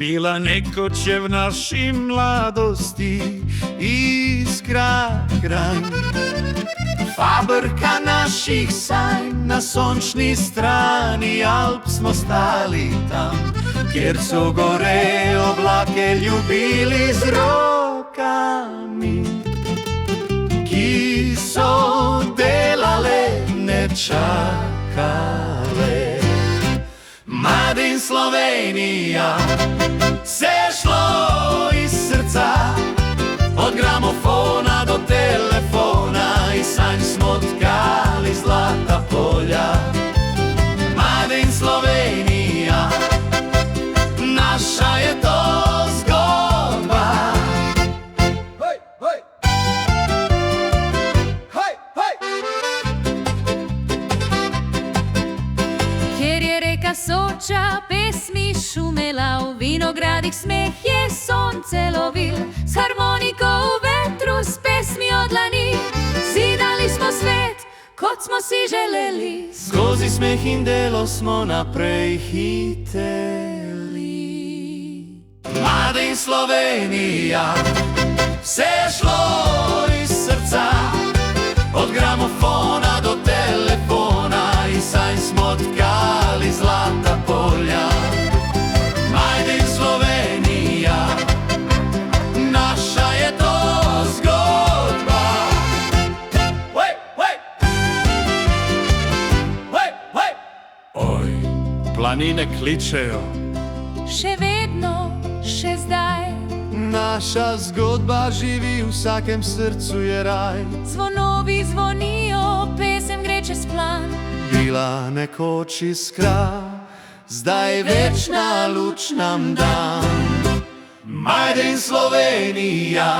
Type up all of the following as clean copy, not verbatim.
bila nekoć je v naši mladosti iskra kraj. Fabrika naših sanj, na sončni strani Alp smo stali tam, kjer so gore oblake ljubili z rokami, ki so delale, ne čakale. Made in Slovenija se je šlo iz srca, od gramofona do telefona, i sanj smo tkali zlata polja. Made in Slovenija, naša je to zgodba. Hej, hej. Hej, hej. Kjer je reka Soča pesmi šumela, v vinogradih smeh je sonce lovil, s harmoniko v vetru, s pesmijo dlani, zidali smo svet, kot smo si želeli. Skozi smeh in delo smo naprej hiteli. Made in Slovenija se je šlo iz srca, od gramofona do telefona, i sanj smo tkali zlata polja. Made in Slovenija, naša je to zgodba. Hej, hej. Hej, hej. Oj, planine kličejo, Še vedno, še zdaj, naša zgodba živi, v vsakem srcu je raj. zvonovi zvonijo, pesem gre čez plan. Bila nekoč iskra, zdaj večna luč nam dan. Made in Slovenija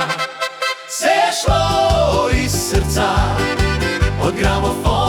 se je šlo iz srca, od gramofona